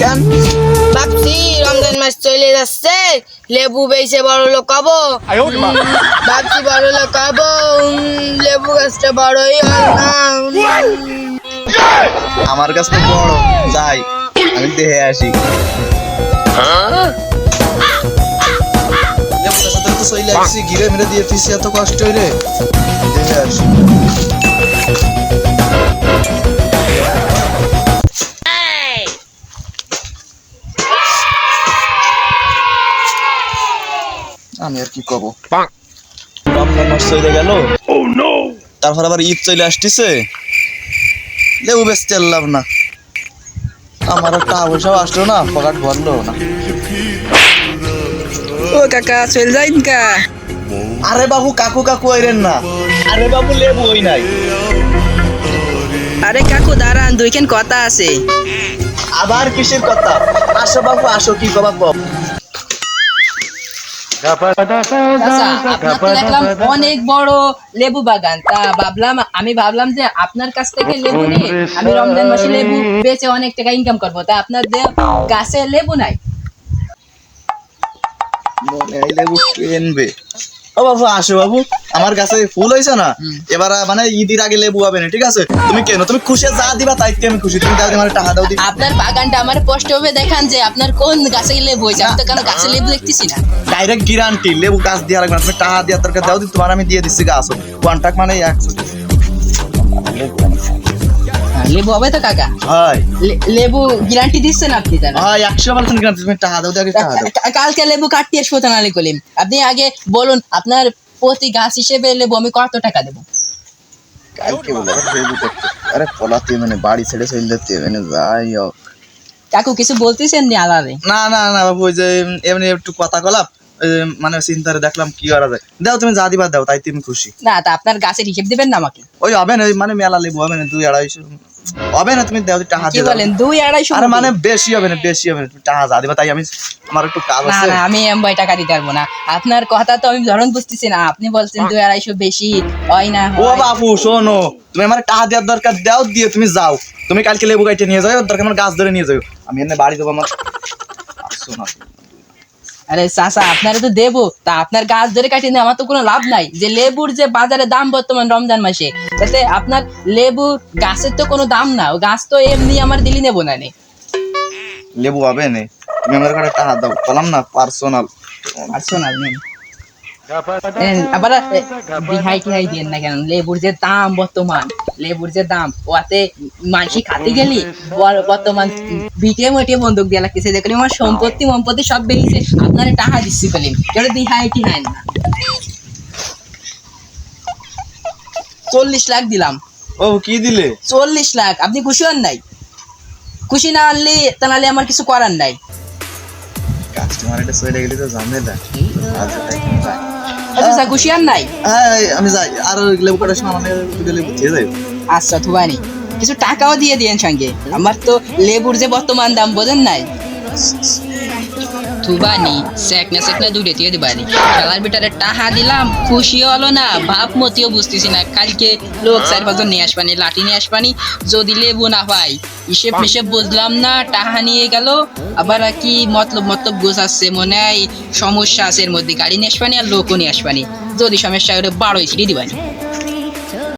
কেন? ভাবছি রমজান মাস চলে যাচ্ছে, লেবু বেচে বড় লোক হবো। ভাবছি বড় লোক হবো, লেবু গাছটা বড়ই হল না। আমার কাছ থেকে বড়, যাই আমি দেখে আসি। লেবু গাছের সাথে তো চলে আসছি, ঘিরে মেরে দিয়ে দিচ্ছি, এত কষ্ট রে, দেখে আসি। আমি আর কি কব, রমজান মাস চলে গেল, তারপর আবার ঈদ চলে আসতেছে, লেবু বেচতে পারলাম না, আমার টাকা পয়সাও আসলো না, পকেট ভরলো না। ও কাকা চল যাইন কা? আরে বাবু কাকু কাকু আইরেন না, আরে বাবু লেবু হই নাই। আরে কাকু দাঁড়ান, দুইখান কথা আছে। আবার কিসের কথা? আসো বাবু আসো, কি কবা কব। চাচা, আপনার তো দেখলাম অনেক বড় লেবু বাগান, তা আমি ভাবলাম যে আপনার কাছ থেকে লেবু নিয়ে আমি রমজান মাসে লেবু বেচে অনেক টাকা ইনকাম করবো। তা আপনার গাছে লেবু নাই? মনে হয় লেবু কিনবে। ও বাবু আসো বাবু, আমার কাছে ফুল হয়েছে না, এবার মানে ঈদের আগে লেবু হবে না, ঠিক আছে? তুমি কেন, তুমি খুশি যা দিবা তাই আমি খুশি, তুমি দাও আমার টাকা দাও। আপনার বাগানটা আমার স্পষ্ট ভাবে দেখান যে আপনার কোন গাছে লেবু হয়েছে। আমি তো কেন গাছে লেবু দেখতেছি না। ডাইরেক্ট গ্যারান্টি, লেবু গাছ দিয়ে রাখবে, তুমি টাকা দিয়ে দরকার দাও, তোমার আমি দিয়ে দিচ্ছি গাছ, কন্ট্রাক্ট মানে 100। লেবু হবে তো কাকা? হয় লেবু গ্যারান্টি দিচ্ছেন আপনি? জানেন হয় 100% গ্যারান্টি, তুমি টাকা দাও, আগে টাকা দাও। কালকে লেবু কাটতে আসবো তো নালি কলিম। আপনি আগে বলুন আপনার প্রতি গাছ হিসেবে লেবু আমি কত টাকা দেবো? কালকে বলে লেবু দেখতে, আরে পলাতে মানে বাড়ি ছেড়ে চলে যেতে মানে যাই হোক। কাকু কিছু বলতেছেন নি আলাদা? না না না বাবু, ওই যে এমনি একটু কথা কলাপ, মানে চিন্তারে দেখলাম কি করা যায়, দাও তুমি যা দিবা দাও, তাই তুমি খুশি। না, তা আপনার গাছের হিসেব দিবেন না আমাকে? ওই হবে না, ওই মানে মেলা লেবু হবে না, 2-250 হবে না, তুমি দাও, টাকা কি দিয়ে দাও। বলেন 2-250? আরে মানে বেশি হবে না, বেশি হবে না, তুমি টাকা যা দিবা তাই, আমি আমার একটু কাজ না আছে। না, আমি এমবই টাকা দিতে পারবো না। আপনার কথা তো আমি ধরন বুঝতেছি না। আপনি বলছেন 2-250 বেশি হয় না? ও বাপু শোনো, তুমি আমার টাকা দেওয়ার দরকার দাও, দিয়ে তুমি যাও, তুমি কালকে লেবু গাইতে নিয়ে যাও, ওর দরকার আমার গাছ ধরে নিয়ে যাও, আমি এমনি বাড়ি দেবো আমার। শোনো আরে চাচা, আপনারে তো দেবো, তা আপনার গাছ ধরে কাটিয়ে নিয়ে আমার তো কোনো লাভ নাই। যে লেবুর যে বাজারে দাম বর্তমান রমজান মাসে, তাতে আপনার লেবুর গাছের তো কোনো দাম না। ও গাছ তো এমনি আমার দিলি নেবো না নে। লেবু হবে না, তুমি আমার কাছে টাকা দাও, বললাম না পার্সোনাল। পার্সোনাল নেন। আবার বিহাই টিহাই দিয়েন না কেন? লেবুর যে দাম বর্তমান, লেবুর যে দাম, ওতে মানসি খাতে গেলি বর্তমান বিটে মটে বন্দুক দিয়ে লাগতেছে। দেখলি আমার সম্পত্তি সব বেরিয়েছে, আপনারা টাকা দিচ্ছি কলিম, কেন বিহাই টিহাই না। 40 লাখ দিলাম। ও কি দিলে? 40 লাখ। আপনি খুশি হন নাই? খুশি না হলে তাহলে আমার কিছু করার নাই। কাস্টমার এটা চলে গেলে তো ঝামেলা। আচ্ছা খুশি হন নাই? হ্যাঁ আমি যাই, আর লেবু কাটার সময় আমার দুটো লেবু দিয়ে যাই। আচ্ছা থুবানি, কিছু টাকাও দিয়ে দিয়েন সঙ্গে। আমার তো লেবুর যে বর্তমান দাম বোঝেন নাই। থুবানি সেকনা দুটো দিয়ে দিবানি। খেলার ভিতরে টাকা দিলাম, খুশি হলো না, ভাব মতিও বুঝতেছি না। কালকে লোক 4-5 নিয়ে আসবানি, লাঠি নিয়ে আসবানি, যদি লেবু না পাই হিসেব বুঝলাম না। টাকা নিয়ে গেল, আবার কি মতলব গোছাচ্ছে, মনে হয় সমস্যা আছে এর মধ্যে। গাড়ি নিয়ে আসবানি আর লোকও নিয়ে আসবানি, যদি সমস্যা করে 12 সিটি দিবানি।